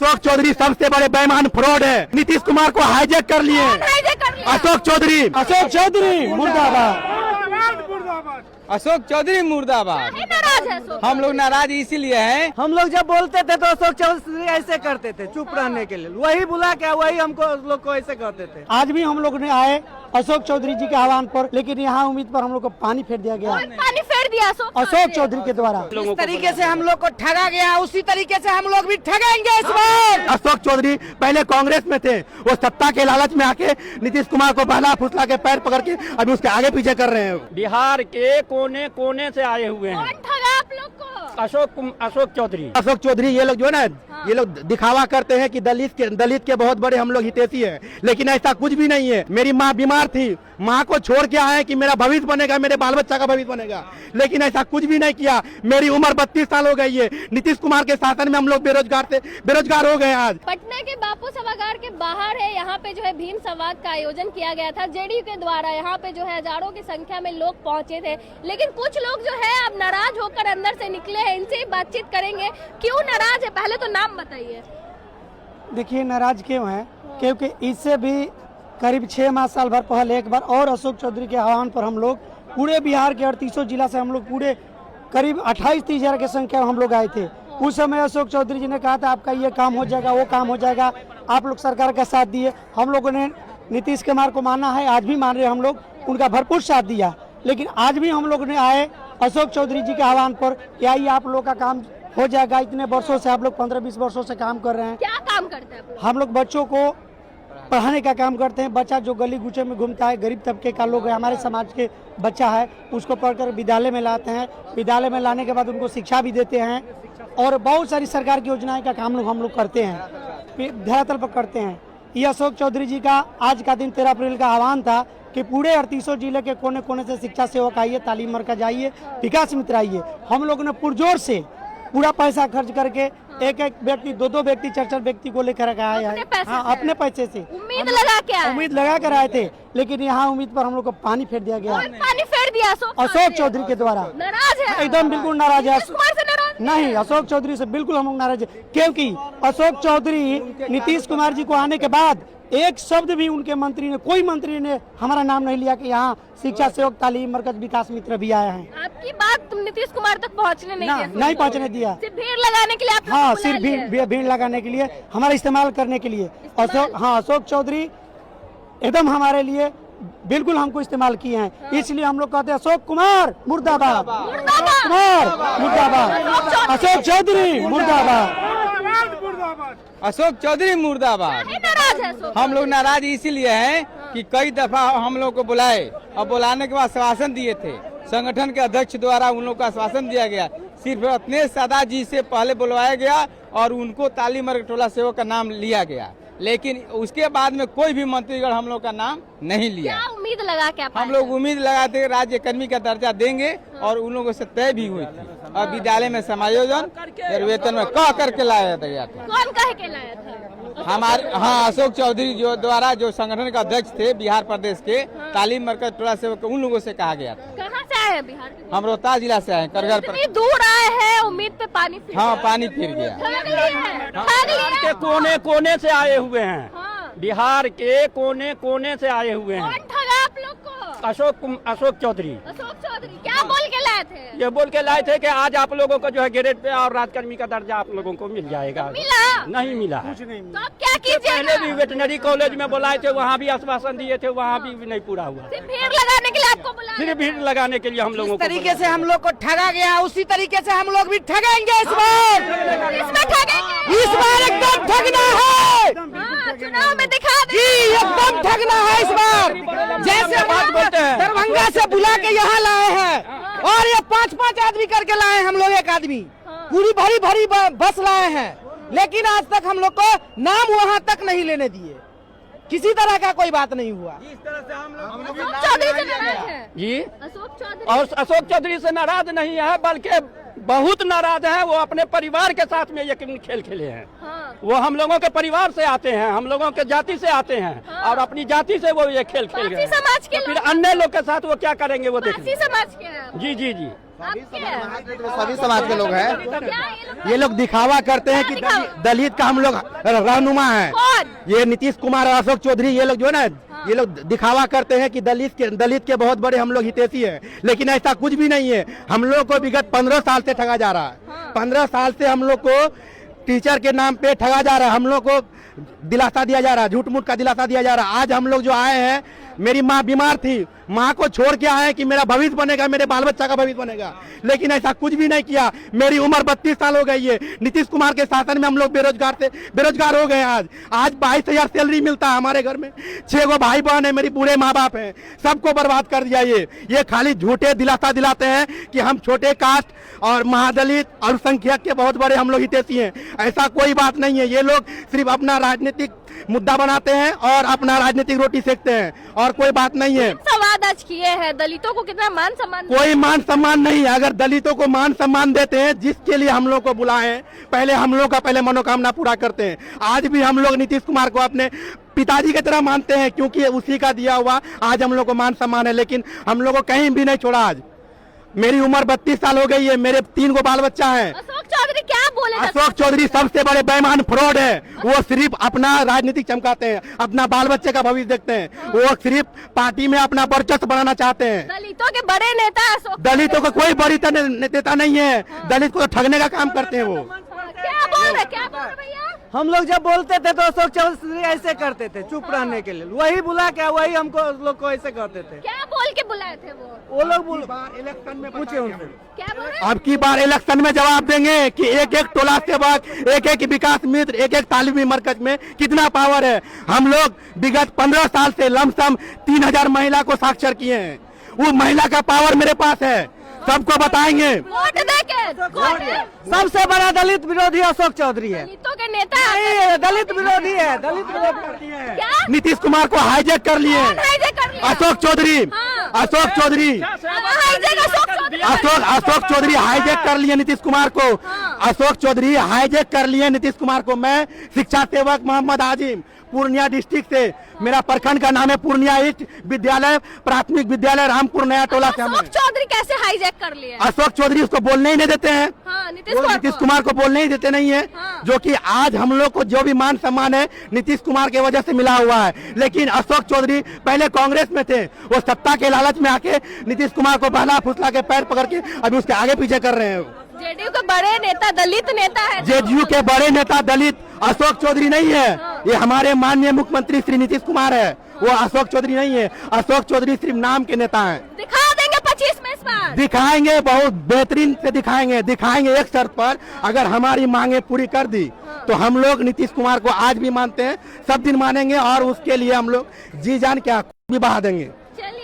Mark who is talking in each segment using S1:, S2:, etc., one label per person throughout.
S1: अशोक चौधरी सबसे बड़े बेईमान फ्रॉड है। नीतीश कुमार को हाईजैक कर लिए। अशोक चौधरी मुर्दाबाद।
S2: अशोक चौधरी मुर्दाबाद।
S3: नाराज है अशोक?
S2: हम लोग नाराज इसीलिए हैं।
S4: हम लोग जब बोलते थे तो अशोक चौधरी ऐसे करते थे, चुप रहने के लिए। वही बुला के वही हमको लोग को ऐसे करते थे।
S5: आज भी हम लोग ने आए अशोक चौधरी जी के आह्वान पर, लेकिन यहाँ उम्मीद पर हम लोग को पानी फेर दिया गया।
S3: पानी फेर दिया
S5: अशोक चौधरी के द्वारा।
S4: इस तरीके से हम लोग को ठगा गया, उसी तरीके से हम लोग भी ठगेंगे इस बार।
S1: अशोक चौधरी पहले कांग्रेस में थे, वो सत्ता के लालच में आके नीतीश कुमार को बहला फुसला के पैर पकड़ के अभी उसके आगे पीछे कर रहे हैं।
S6: बिहार के कोने कोने से आए हुए हैं।
S3: कौन ठगा आप लोग को?
S6: अशोक चौधरी।
S1: अशोक चौधरी ये लोग जो है ना, ये लोग दिखावा करते हैं कि दलित के बहुत बड़े हम लोग हितैषी हैं, लेकिन ऐसा कुछ भी नहीं है। मेरी माँ बीमार थी, माँ को छोड़ के आए कि मेरा भविष्य बनेगा, मेरे बाल बच्चा का भविष्य बनेगा, लेकिन ऐसा कुछ भी नहीं किया। मेरी उम्र 32 साल हो गई है। नीतीश कुमार के शासन में हम लोग बेरोजगार हो गए। आज
S3: पटना के बापू सभागार के बाहर है, यहाँ पे जो है भीम संवाद का आयोजन किया गया था जेडीयू के द्वारा। यहाँ पे जो है हजारों की संख्या में लोग पहुँचे थे, लेकिन कुछ लोग जो है अब नाराज होकर अंदर से निकले हैं। इनसे ही बातचीत करेंगे, क्यों नाराज है, पहले तो नाम बताइए।
S5: देखिए नाराज क्यों है, क्योंकि इससे भी करीब 6 माह साल भर पहले एक बार और अशोक चौधरी के आह्वान पर हम लोग पूरे बिहार के 38 जिला से हम लोग पूरे करीब 28-30 हजार की संख्या हम लोग आए थे। उस समय अशोक चौधरी जी ने कहा था आपका ये काम हो जाएगा, वो काम हो जाएगा। आप लोग सरकार का साथ दिए, हम लोगों ने नीतीश कुमार को माना है, आज भी मान रहे हम लोग, उनका भरपूर साथ दिया। लेकिन आज भी हम लोग ने आए अशोक चौधरी जी के आह्वान पर कि आइए आप लोग का काम हो जाएगा। इतने वर्षों से आप लोग 15-20 वर्षों से काम कर रहे हैं।
S3: क्या काम करते हैं
S5: हम लोग बच्चों को पढ़ाने का काम करते हैं। बच्चा जो गली गुचे में घूमता है, गरीब तबके का लोग है, हमारे समाज के बच्चा है, उसको पढ़कर विद्यालय में लाते हैं। विद्यालय में लाने के बाद उनको शिक्षा भी देते हैं और बहुत सारी सरकार की योजनाएं का काम हम लोग करते हैं, धरातल पर करते हैं। ये अशोक चौधरी जी का आज का दिन 13 अप्रैल का आह्वान था कि पूरे 38 जिले के कोने कोने से शिक्षा सेवक आइए, तालीम मरकज आइए, विकास मित्र आइए। हम लोगों ने पुरजोर से पूरा पैसा खर्च करके एक व्यक्ति 2 व्यक्ति 4 व्यक्ति को लेकर आए हैं। हाँ, अपने पैसे से
S3: उम्मीद लगा
S5: कर आए थे, लेकिन यहाँ उम्मीद पर हम लोग को पानी फेर दिया गया।
S3: पानी फेर दिया
S5: अशोक चौधरी के द्वारा।
S3: नाराज है
S5: एकदम बिल्कुल नाराज है।
S3: नाराज
S5: नहीं, अशोक चौधरी से बिल्कुल हम लोग नाराज है, क्योंकि अशोक चौधरी नीतीश कुमार जी को आने के बाद एक शब्द भी उनके मंत्री ने, कोई मंत्री ने हमारा नाम नहीं लिया कि यहाँ शिक्षा सेवक तालीम मरकज विकास मित्र भी आए हैं।
S3: आपकी बात तुम नीतीश कुमार तक पहुँचने
S5: नहीं पहुँचने दिया।
S3: सिर्फ भीड़ लगाने के लिए आप
S5: हाँ, सिर्फ भीड़ लगाने के लिए, हमारा इस्तेमाल करने के लिए। अशोक चौधरी एकदम हमारे लिए बिल्कुल हमको इस्तेमाल किए हैं। इसलिए हम लोग कहते हैं अशोक कुमार मुर्दाबाद, अशोक चौधरी मुर्दाबाद।
S2: अशोक चौधरी मुर्दाबाद। हम लोग नाराज इसीलिए हैं कि कई दफा हम लोग को बुलाए और बुलाने के बाद आश्वासन दिए थे, संगठन के अध्यक्ष द्वारा उन लोग को आश्वासन दिया गया। सिर्फ अपने सदा जी से पहले बुलवाया गया और उनको तालीम मरकटोला सेवक का नाम लिया गया, लेकिन उसके बाद में कोई भी मंत्रीगण हम लोग का नाम नहीं लिया।
S3: क्या उम्मीद लगा के
S2: हम लोग उम्मीद लगाते राज्य कर्मी का दर्जा देंगे और उन लोगों से तय भी हुई थी और विद्यालय में समायोजन वेतन में कह करके लाया गया था।
S3: कौन कह के लाया था?
S2: हमारे अशोक चौधरी जो द्वारा, जो संगठन का अध्यक्ष थे बिहार प्रदेश के, तालीम मरकज टोला सेवक, उन लोगों से कहा गया था।
S3: कहाँ से आए हैं बिहार के?
S2: हम रोहतास जिला से आए, करगल पर।
S3: इतनी दूर आए हैं, उम्मीद पे पानी फिर
S2: हाँ, पानी फिर गया।
S6: बिहार के कोने कोने से आए हुए हैं। बिहार के कोने कोने से आए हुए हैं।
S3: कौन ठगा आप लोग को?
S6: अशोक चौधरी।
S3: क्या बोल के लाए थे?
S6: ये बोल के लाए थे कि आज आप लोगों को जो है ग्रेड पे और राजकर्मी का दर्जा आप लोगों को मिल जाएगा।
S3: मिला?
S6: नहीं मिला है।
S3: तो आप क्या कीजिएगा?
S6: पहले भी वेटनरी कॉलेज में बुलाए थे, वहाँ भी आश्वासन दिए थे, वहाँ भी नहीं पूरा हुआ।
S3: सिर्फ भीड़ लगाने के लिए आपको बुलाया?
S6: सिर्फ भीड़ लगाने के लिए हम लोगों को।
S4: तरीके से हम लोग को ठगा गया, उसी तरीके से हम लोग भी ठगेंगे इस बार।
S3: इसमें ठगेंगे?
S4: इस बार एकदम ठगना है।
S3: चुनाव में दिखा
S4: जी, एकदम ठगना है इस बार। जैसे
S6: बात बोलते हैं,
S4: दरभंगा से बुला के यहाँ लाए हैं और ये 5-5 आदमी करके लाए हैं हम लोग, एक आदमी पूरी भरी बस लाए हैं, लेकिन आज तक हम लोग को नाम वहाँ तक नहीं लेने दिए। किसी तरह का कोई बात नहीं हुआ।
S2: इस तरह से हम लोग
S3: चौधरी से नाराज है
S6: जी।
S3: अशोक
S6: चौधरी से नाराज नहीं है, बल्कि बहुत नाराज है। वो अपने परिवार के साथ में ये खेल खेले हैं। वो हम लोगों के परिवार से आते हैं, हम लोगों के जाति से आते हैं और अपनी जाति से वो ये खेल खेल गए।
S3: समाज के
S6: फिर अन्य लोग के साथ वो क्या करेंगे वो देखिए।
S3: समाज के
S6: जी जी जी।
S1: सभी समाज के लोग हैं। ये लोग दिखावा करते हैं कि दलित का हम लोग रहनुमा है। ये नीतीश कुमार और अशोक चौधरी, ये लोग जो है ना, ये लोग दिखावा करते हैं कि दलित के बहुत बड़े हम लोग हितैषी हैं, लेकिन ऐसा कुछ भी नहीं है। हम लोग को विगत 15 साल से ठगा जा रहा है। 15 साल से हम लोग को टीचर के नाम पे ठगा जा रहा है। हम लोग को दिलासा दिया जा रहा है, झूठ मूठ का दिलासा दिया जा रहा है। आज हम लोग जो आए हैं, मेरी माँ बीमार थी, माँ को छोड़ के आए हैं कि मेरा भविष्य बनेगा, मेरे बाल बच्चा का भविष्य बनेगा, लेकिन ऐसा कुछ भी नहीं किया। मेरी उम्र 32 साल हो गई है। नीतीश कुमार के शासन में हम लोग बेरोजगार हो गए। आज 22,000 सैलरी मिलता है हमारे घर में। 6 गो भाई बहन है, मेरी बूढ़े माँ बाप हैं, सबको बर्बाद कर दिया। ये खाली झूठे दिलासा दिलाते हैं कि हम छोटे कास्ट और महादलित और संख्यक के बहुत बड़े हम लोग हितैषी हैं। ऐसा कोई बात नहीं है। ये लोग सिर्फ अपना राजनीतिक मुद्दा बनाते हैं और अपना राजनीतिक रोटी सेकते हैं, और कोई बात नहीं है।
S3: संवाद आज किए हैं, दलितों को कितना मान सम्मान?
S1: कोई मान सम्मान नहीं है। अगर दलितों को मान सम्मान देते हैं, जिसके लिए हम लोग को बुलाए हैं, पहले हम लोग का पहले मनोकामना पूरा करते हैं। आज भी हम लोग नीतीश कुमार को अपने पिताजी की तरह मानते हैं, क्योंकि उसी का दिया हुआ आज हम लोग को मान सम्मान है। लेकिन हम लोग को कहीं भी नहीं छोड़ा। आज मेरी उम्र 32 साल हो गई है, मेरे 3 गो बाल बच्चा है।
S3: अशोक चौधरी क्या बोले?
S1: अशोक चौधरी सबसे बड़े बेईमान फ्रॉड है। वो सिर्फ अपना राजनीतिक चमकाते हैं, अपना बाल बच्चे का भविष्य देखते हैं। वो सिर्फ पार्टी में अपना वर्चस्व बनाना चाहते हैं।
S3: दलितों के बड़े नेता अशोक,
S1: दलितों को कोई बड़ी नेता नहीं है। दलित को ठगने का काम करते हैं वो।
S3: क्या बोल रहे भैया?
S4: हम लोग जब बोलते थे तो अशोक चौधरी ऐसे करते थे, चुप रहने के लिए। वही बुला के वही हमको लोग को ऐसे करते थे।
S3: क्या बोल के बुलाए थे वो
S1: लोग? इलेक्शन में
S4: पूछे उनसे
S3: क्या बोल रहे?
S1: अब की बार इलेक्शन में जवाब देंगे कि एक टोला सेवक, एक विकास मित्र, एक तालीमी मरकज में कितना पावर है। हम लोग विगत 15 साल से लमसम 3000 महिला को साक्षर किए हैं। वो महिला का पावर मेरे पास है, सबको बताएंगे।
S3: वोट देके
S4: सबसे बड़ा दलित विरोधी अशोक चौधरी है।
S3: दलितों के नेता
S4: नहीं, दलित विरोधी है। दलित विरोधी है।
S3: क्या
S1: नीतीश कुमार को हाईजैक कर लिए
S3: हाईजैक कर लिया?
S1: अशोक चौधरी। अशोक चौधरी अशोक चौधरी हाईजैक कर लिए नीतीश कुमार को। अशोक चौधरी हाईजैक कर लिए नीतीश कुमार को। मैं शिक्षा सेवक मोहम्मद आजिम, पूर्णिया डिस्ट्रिक्ट से, मेरा प्रखंड का नाम है पूर्णिया ईस्ट विद्यालय, प्राथमिक विद्यालय रामपुर नया टोला से।
S3: अशोक चौधरी कैसे हाईजैक कर लिए?
S1: अशोक चौधरी उसको बोलने ही नहीं देते हैं। नीतीश कुमार को बोलने ही देते नहीं है। जो कि आज हम लोग को जो भी मान सम्मान है नीतीश कुमार की वजह से मिला हुआ है। लेकिन अशोक चौधरी पहले कांग्रेस में थे, वो सत्ता के लालच में आके नीतीश कुमार को बहला फुसला के पैर पकड़ के अभी उसके आगे पीछे कर रहे हैं।
S3: जेडीयू के बड़े नेता दलित नेता है।
S1: जेडीयू के बड़े नेता दलित अशोक चौधरी नहीं है। ये हमारे माननीय मुख्यमंत्री श्री नीतीश कुमार है, वो अशोक चौधरी नहीं है। अशोक चौधरी सिर्फ नाम के नेता हैं।
S3: दिखा देंगे 25 में इस बार।
S1: दिखाएंगे, बहुत बेहतरीन से दिखाएंगे एक शर्त पर, अगर हमारी मांगे पूरी कर दी तो हम लोग नीतीश कुमार को आज भी मानते हैं, सब दिन मानेंगे, और उसके लिए हम लोग जी जान क्या भी बहा देंगे।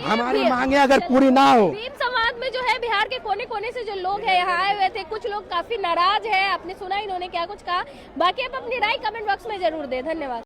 S1: हमारी मांगे अगर पूरी ना हो।
S3: भीम समाज में जो है बिहार के कोने कोने से जो लोग हैं यहाँ आए हुए थे, कुछ लोग काफी नाराज है। आपने सुना इन्होंने क्या कुछ कहा। बाकी आप अपनी राय कमेंट बॉक्स में जरूर दें। धन्यवाद।